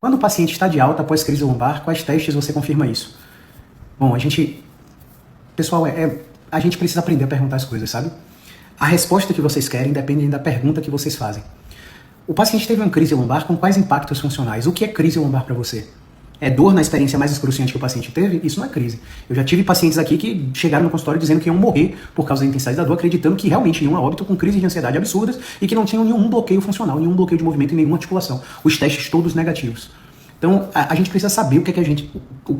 Quando o paciente está de alta após crise lombar, quais testes você confirma isso? Bom, pessoal, a gente precisa aprender a perguntar as coisas, sabe? A resposta que vocês querem depende da pergunta que vocês fazem. O paciente teve uma crise lombar com quais impactos funcionais? O que é crise lombar para você? É dor na experiência mais excruciante que o paciente teve? Isso não é crise. Eu já tive pacientes aqui que chegaram no consultório dizendo que iam morrer por causa da intensidade da dor, acreditando que realmente iam a óbito com crises de ansiedade absurdas e que não tinham nenhum bloqueio funcional, nenhum bloqueio de movimento e nenhuma articulação. Os testes todos negativos. Então, a gente precisa saber o que a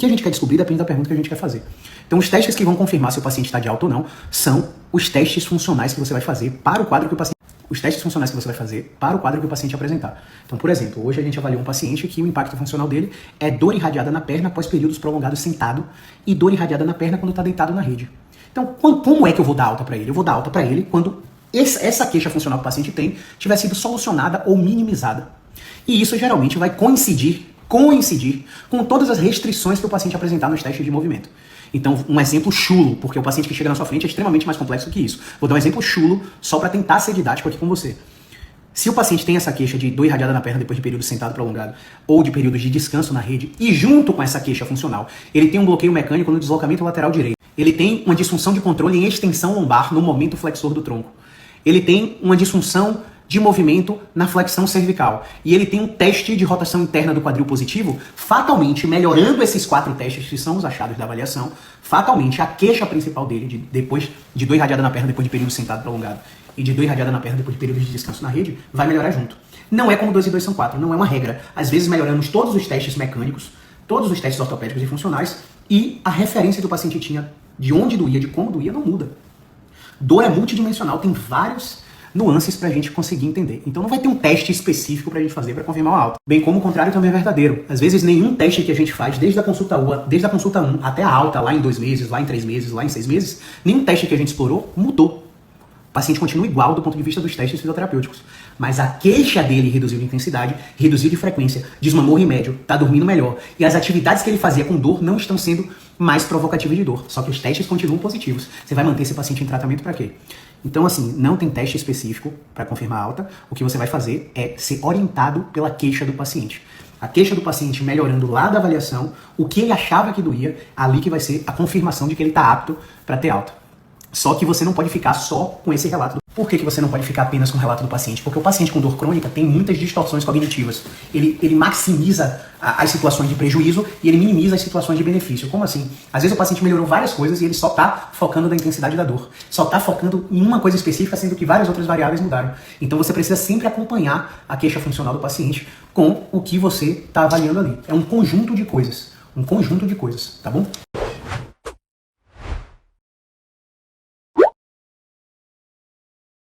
gente quer descobrir depende da pergunta que a gente quer fazer. Então, os testes que vão confirmar se o paciente está de alta ou não são os testes funcionais que você vai fazer para o quadro que o paciente... Os testes funcionais que você vai fazer para o quadro que o paciente apresentar. Então, por exemplo, hoje a gente avaliou um paciente que o impacto funcional dele é dor irradiada na perna após períodos prolongados sentado e dor irradiada na perna quando está deitado na rede. Então, como é que eu vou dar alta para ele? Eu vou dar alta para ele quando essa queixa funcional que o paciente tem tiver sido solucionada ou minimizada. E isso geralmente vai coincidir com todas as restrições que o paciente apresentar nos testes de movimento. Então, um exemplo chulo, porque o paciente que chega na sua frente é extremamente mais complexo que isso. Vou dar um exemplo chulo só para tentar ser didático aqui com você. Se o paciente tem essa queixa de dor irradiada na perna depois de período sentado prolongado ou de períodos de descanso na rede, e junto com essa queixa funcional, ele tem um bloqueio mecânico no deslocamento lateral direito, ele tem uma disfunção de controle em extensão lombar no momento flexor do tronco, ele tem uma disfunção de movimento na flexão cervical. E ele tem um teste de rotação interna do quadril positivo, fatalmente, melhorando esses 4 testes que são os achados da avaliação, fatalmente a queixa principal dele, depois de dor irradiada na perna depois de período sentado prolongado e de dor irradiada na perna depois de período de descanso na rede, vai melhorar junto. Não é como 2 e 2 são 4, não é uma regra. Às vezes melhoramos todos os testes mecânicos, todos os testes ortopédicos e funcionais, e a referência que o paciente tinha de onde doía, de como doía, não muda. Dor é multidimensional, tem vários nuances pra gente conseguir entender. Então não vai ter um teste específico pra gente fazer pra confirmar a alta. Bem como o contrário também é verdadeiro. Às vezes nenhum teste que a gente faz, desde a consulta 1 até a alta, lá em 2 meses, lá em 3 meses, lá em 6 meses, nenhum teste que a gente explorou mudou. O paciente continua igual do ponto de vista dos testes fisioterapêuticos. Mas a queixa dele reduziu de intensidade, reduziu de frequência, desmamou o remédio, tá dormindo melhor. E as atividades que ele fazia com dor não estão sendo mais provocativas de dor. Só que os testes continuam positivos. Você vai manter esse paciente em tratamento pra quê? Então, assim, não tem teste específico para confirmar alta. O que você vai fazer é ser orientado pela queixa do paciente. A queixa do paciente melhorando lá da avaliação, o que ele achava que doía, ali que vai ser a confirmação de que ele está apto para ter alta. Só que você não pode ficar só com esse relato. Por que você não pode ficar apenas com o relato do paciente? Porque o paciente com dor crônica tem muitas distorções cognitivas. Ele maximiza as situações de prejuízo e ele minimiza as situações de benefício. Como assim? Às vezes o paciente melhorou várias coisas e ele só está focando na intensidade da dor. Só está focando em uma coisa específica, sendo que várias outras variáveis mudaram. Então você precisa sempre acompanhar a queixa funcional do paciente com o que você está avaliando ali. É um conjunto de coisas. Um conjunto de coisas, tá bom?